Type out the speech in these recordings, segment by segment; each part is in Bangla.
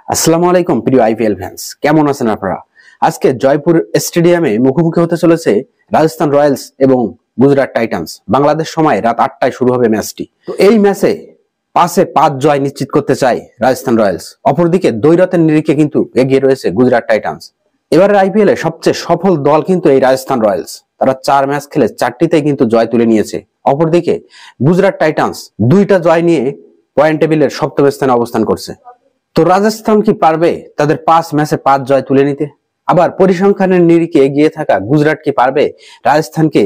আসসালামু আলাইকুম প্রিয় আইপিএল ফ্যান্স, কেমন আছেন আপনারা? আজকে জয়পুর স্টেডিয়ামে মুখোমুখি হতে চলেছে রাজস্থান রয়্যালস এবং গুজরাট টাইটান্স। বাংলাদেশ সময় রাত 8টায় শুরু হবে ম্যাচটি। তো এই ম্যাচে 5-5 জয় নিশ্চিত করতে চায় রাজস্থান রয়্যালস। অপরদিকে দ্বৈরথের নিরিখে কিন্তু এগিয়ে রয়েছে গুজরাট টাইটান্স। এবারের আইপিএল এ সবচেয়ে সফল দল কিন্তু এই রাজস্থান রয়্যালস। তারা 4 ম্যাচ খেলে 4টিতেই কিন্তু জয় তুলে নিয়েছে। অপরদিকে গুজরাট টাইটান্স 2টা জয় নিয়ে পয়েন্ট টেবিলের সপ্তম স্থানে অবস্থান করছে। তো রাজস্থান কি পারবে তাদের 5 ম্যাচে 5 জয় তুলে নিতে? আবার পরিসংখ্যানের নিরিখে এগিয়ে থাকা গুজরাট কি পারবে রাজস্থানকে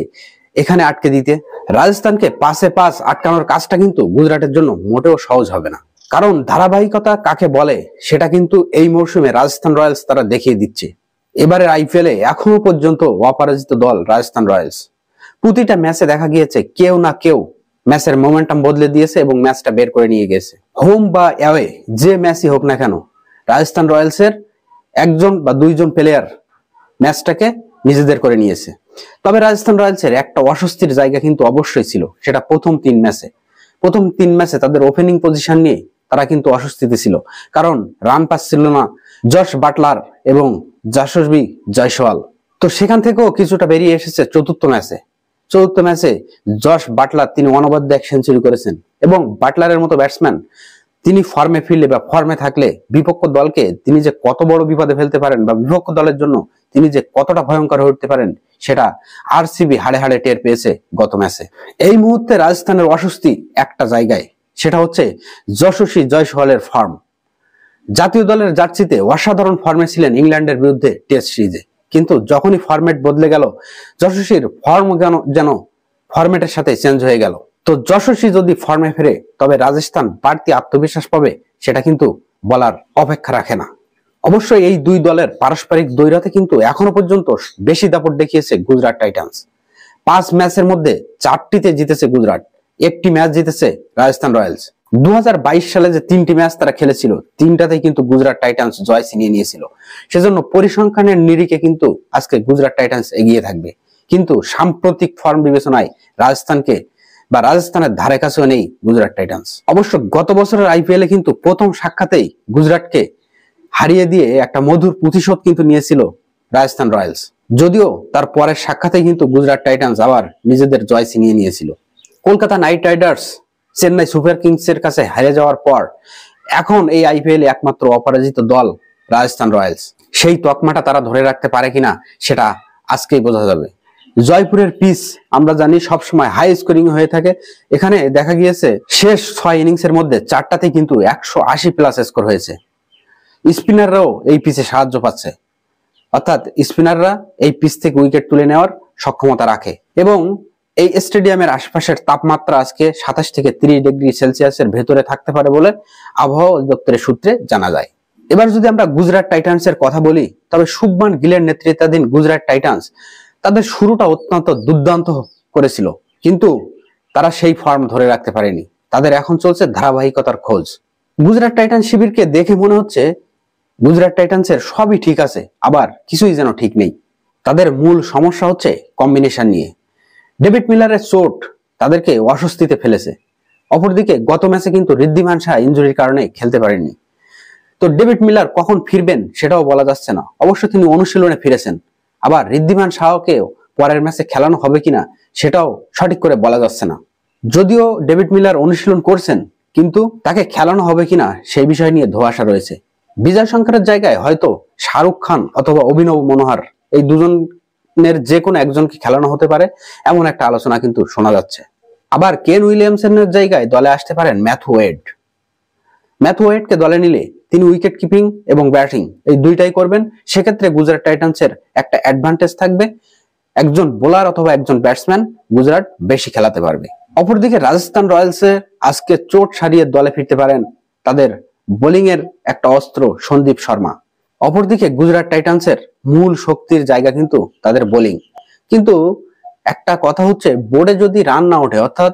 এখানে আটকে দিতে? রাজস্থানকে 5-5 আটকানোর কাজটা কিন্তু গুজরাটের জন্য মোটেও সহজ হবে না, কারণ ধারাবাহিকতা কাকে বলে সেটা কিন্তু এই মৌসুমে রাজস্থান রয়্যালস তারা দেখিয়ে দিচ্ছে। এবারের আইপিএল এ এখনো পর্যন্ত অপরাজিত দল রাজস্থান রয়্যালস। প্রতিটা ম্যাচে দেখা গিয়েছে কেউ না কেউ ম্যাচের মোমেন্টাম বদলে দিয়েছে এবং ম্যাচটা বের করে নিয়ে গেছে। হোম বা অ্যাওয়ে যে ম্যাচই হোক না কেন, রাজস্থান রয়্যালসের একজন বা দুইজন প্লেয়ার ম্যাচটাকে নিজেদের করে নিয়েছে। তবে রাজস্থান রয়্যালসের একটা অস্বস্তির জায়গা কিন্তু অবশ্যই ছিল, সেটা প্রথম 3 ম্যাচে। প্রথম 3 ম্যাচে তাদের ওপেনিং পজিশন নিয়ে তারা কিন্তু অস্বস্তিতে ছিল, কারণ রান পাচ্ছিল না জশ বাটলার এবং যশস্বী জয়সওয়াল। তো সেখান থেকেও কিছুটা বেরিয়ে এসেছে চতুর্থ ম্যাচে জশ বাটলার তিনি অনবদ্য 1 সেঞ্চুরি করেছেন এবং বাটলারের মতো ব্যাটসম্যান তিনি ফর্মে ফিরলে বা ফর্মে থাকলে বিপক্ষ দলকে তিনি যে কত বড় বিপদে ফেলতে পারেন বা বিপক্ষ দলের জন্য তিনি যে কতটা ভয়ঙ্কর হয়ে উঠতে পারেন সেটা আরসিবি হাড়ে হাড়ে টের পেয়েছে গত ম্যাচে। এই মুহূর্তে রাজস্থানের অস্বস্তি একটা জায়গায়, সেটা হচ্ছে যশস্বী জয়সওয়ালের ফর্ম। জাতীয় দলের জার্সিতে অসাধারণ ফর্মে ছিলেন ইংল্যান্ডের বিরুদ্ধে টেস্ট সিরিজে, কিন্তু যখনই ফরম্যাট বদলে গেল যশস্বীর ফর্ম যেন ফরম্যাটের সাথে চেঞ্জ হয়ে গেল। তো যশস্বী যদি ফর্মে ফেরে তবে রাজস্থান বাড়তি আত্মবিশ্বাস পাবে, সেটা কিন্তু বলার অপেক্ষা রাখে না। অবশ্যই এই দুই দলের পারস্পরিক দ্বৈরথে কিন্তু এখনো পর্যন্ত বেশি দাপট দেখিয়েছে গুজরাট টাইটান্স। 5 ম্যাচের মধ্যে 4টিতে জিতেছে গুজরাট, 1টি ম্যাচ জিতেছে রাজস্থান রয়্যালস। 2022 সালে যে 3টি ম্যাচ তারা খেলেছিল 3টাতেই কিন্তু গুজরাট টাইটান্স জয় ছিনিয়ে নিয়েছিল। সেজন্য পরিসংখ্যানের নিরিখে কিন্তু আজকে গুজরাট টাইটান্স এগিয়ে থাকবে, কিন্তু সাম্প্রতিক ফর্ম বিবেচনায় রাজস্থানের ধারে কাছেও নেই গুজরাট টাইটান্স। অবশ্য গত বছরের আইপিএল এ কিন্তু প্রথম সাক্ষাতেই গুজরাটকে হারিয়ে দিয়ে একটা মধুর প্রতিশোধ কিন্তু নিয়েছিল রাজস্থান রয়্যালস। যদিও তার পরের সাক্ষাতেই কিন্তু গুজরাট টাইটান্স আবার নিজেদের জয় ছিনিয়ে নিয়েছিল। Kolkata Knight Riders Chennai Super কিংসের কাছে হেরে যাওয়ার পর এখন এই আইপিএল এ একমাত্র অপরাজিত দল রাজস্থান রয়্যালস। সেই তকমাটা তারা ধরে রাখতে পারে কিনা সেটা আজকেই বোঝা যাবে। জয়পুরের পিচ আমরা জানি সবসময় হাই স্কোরিং হয়ে থাকে। এখানে দেখা গিয়েছে শেষ 6 ইনিংসের মধ্যে 4টাতেই কিন্তু 180+ স্কোর হয়েছে। স্পিনাররাও এই পিচে সাহায্য পাচ্ছে, অর্থাৎ স্পিনাররা এই পিচ থেকে উইকেট তুলে নেওয়ার সক্ষমতা রাখে এবং এই স্টেডিয়ামের আশপাশের তাপমাত্রা আজকে 27 থেকে 30 ডিগ্রি সেলসিয়াসের ভেতরে থাকতে পারে বলে আবহাওয়া অধিদপ্তরের সূত্রে জানা যায়। এবার যদি আমরা গুজরাট টাইটান্সের কথা বলি, তবে শুভমান গিলের নেতৃত্বাধীন গুজরাট টাইটান্স তাদের শুরুটা অত্যন্ত দুর্দান্ত করেছিল, কিন্তু তারা সেই ফর্ম ধরে রাখতে পারেনি। তাদের এখন চলছে ধারাবাহিকতার খোঁজ। গুজরাট টাইটান্স শিবিরকে দেখে মনে হচ্ছে গুজরাট টাইটান্সের সবই ঠিক আছে, আবার কিছুই যেন ঠিক নেই। তাদের মূল সমস্যা হচ্ছে কম্বিনেশন নিয়ে। ডেভিড মিলারের চোট তাদেরকে অস্বস্তিতে ফেলেছে। অপরদিকে গত ম্যাচে কিন্তু ঋদ্ধিমান সাহা ইনজুরির কারণে খেলতে পারেননি। তো ডেভিড মিলার কখন ফিরবেন সেটাও বলা যাচ্ছে না। অবশ্য তিনি অনুশীলনে ফিরেছেন, আবার ঋদ্ধিমান সাহাকেও পরের ম্যাচে খেলানো হবে কিনা সেটাও সঠিক করে বলা যাচ্ছে না। যদিও ডেভিড মিলার অনুশীলন করছেন, কিন্তু তাকে খেলানো হবে কিনা সেই বিষয় নিয়ে ধোঁয়াশা রয়েছে। বিজয় শঙ্করের জায়গায় হয়তো শাহরুখ খান অথবা অভিনব মনোহর, এই দুজনের যে কোনো একজনকে খেলানো হতে পারে, এমন একটা আলোচনা কিন্তু শোনা যাচ্ছে। আবার কেন উইলিয়ামসনের জায়গায় দলে আসতে পারেন ম্যাথু ওয়েডকে দলে নিলে তিনি উইকেট কিপিং এবং ব্যাটিং এই দুইটাই করবেন। সেক্ষেত্রে গুজরাট টাইটান্সের একটা অ্যাডভান্টেজ থাকবে, একজন বোলার অথবা একজন ব্যাটসম্যান গুজরাট বেশি খেলাতে পারবে। অপরদিকে রাজস্থান রয়্যালসে আজকে চোট সারিয়ে দলে ফিরতে পারেন তাদের বোলিং এর একটা অস্ত্র সন্দীপ শর্মা। অপরদিকে গুজরাট টাইটান্সের মূল শক্তির জায়গা কিন্তু তাদের বোলিং। কিন্তু একটা কথা হচ্ছে, বোর্ডে যদি রান না ওঠে, অর্থাৎ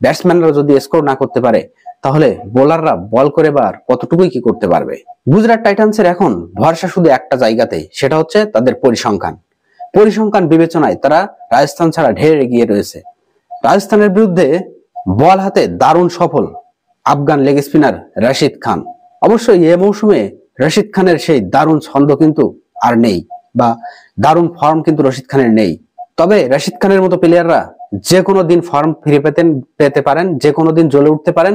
ব্যাটসম্যানরা যদি স্কোর না করতে পারে, তাহলে বোলাররা বল করে বার কতটুকুই কি করতে পারবে। গুজরাট টাইটান্সের এখন ভরসা শুধু একটা জায়গাতেই, সেটা হচ্ছে তাদের পরিসংখ্যান বিবেচনায় তারা রাজস্থান ছাড়া ঢের এগিয়ে রয়েছে। রাজস্থানের বিরুদ্ধে বল হাতে দারুণ সফল আফগান লেগ স্পিনার রাশিদ খান। অবশ্যই এই মৌসুমে রশিদ খানের সেই দারুণ ছন্দ কিন্তু আর নেই, বা দারুণ ফর্ম কিন্তু রশিদ খানের নেই। তবে রশিদ খানের মতো প্লেয়াররা যে কোনো দিন ফর্ম ফিরে পেতে পারেন, যে কোনো দিন জ্বলে উঠতে পারেন,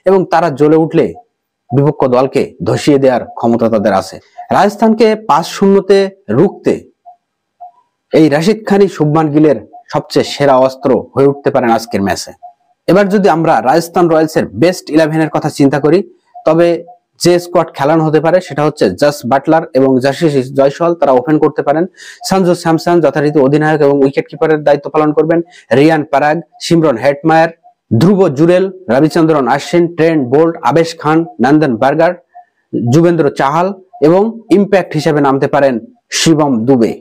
এবং তারা জ্বলে উঠলে বিপক্ষ দলকে ধসিয়ে দেওয়ার ক্ষমতা তাদের আছে। রাজস্থানকে 5-0 রুখতে এই রশিদ খানই শুভমান গিলের সবচেয়ে সেরা অস্ত্র হয়ে উঠতে পারেন আজকের ম্যাচে। এবার যদি আমরা রাজস্থান রয়্যালসের বেস্ট 11-এর কথা চিন্তা করি, তবে যে স্কোয়াড খেলানো হতে পারে সেটা হচ্ছে জস বাটলার এবং জাসিস জয়সওয়াল, তারা ওপেন করতে পারেন। সঞ্জু স্যামসন যথারীতি অধিনায়ক এবং উইকেট কিপারের দায়িত্ব পালন করবেন। রিয়ান পারাগ, সিমরন হেটমায়ার, ধ্রুব জুরেল, রবিচন্দ্রন আশ্বিন, ট্রেন্ট বোল্ট, আবেশ খান, নন্দন বার্গার, যুবেন্দ্র চাহাল এবং ইম্প্যাক্ট হিসেবে নামতে পারেন শিবম দুবে।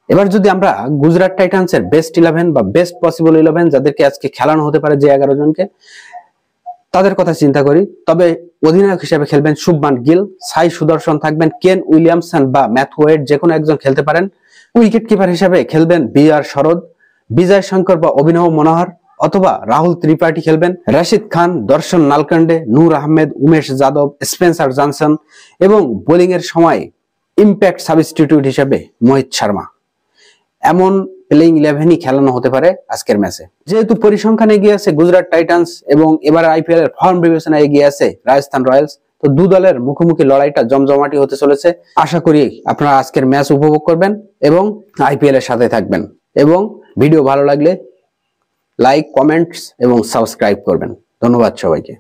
এবার যদি আমরা গুজরাট টাইটান্সের বেস্ট 11 বা বেস্ট পসিবল 11 যাদেরকে আজকে খেলানো হতে পারে, যে 11 জনকে, তাদের কথা চিন্তা করি, তবে অধিনায়ক হিসেবে খেলবেন শুভমান গিল, সাই সুদর্শন থাকবেন, কেন উইলিয়ামসন বা ম্যাথু ওয়েড যে কোনো একজন খেলতে পারেন। উইকেট কিপার হিসেবে খেলবেন বি.আর. শরদ, বিজয় শঙ্কর বা অভিনব মনোহর, অথবা রাহুল ত্রিপাঠী খেলবেন। রশিদ খান, দর্শন নালকান্ডে, নূর আহমেদ, উমেশ যাদব, স্পেন্সার জনসন, এবং বোলিং এর সময় ইম্প্যাক্ট সাবস্টিটিউট হিসেবে মোহিত শর্মা। এমন প্লেইং 11ই খেলানো হতে পারে আজকের ম্যাচে। যেহেতু পরিসংখ্যানে এগিয়ে আছে গুজরাট টাইটান্স এবং এবার আইপিএল এর ফর্ম বিবেচনায় এগিয়ে আছে রাজস্থান রয়্যালস, তো দু দলের মুখোমুখি লড়াইটা জমজমাটি হতে চলেছে। আশা করি আপনারা আজকের ম্যাচ উপভোগ করবেন এবং আইপিএল এর সাথে থাকবেন, এবং ভিডিও ভালো লাগলে লাইক, কমেন্টস এবং সাবস্ক্রাইব করবেন। ধন্যবাদ সবাইকে।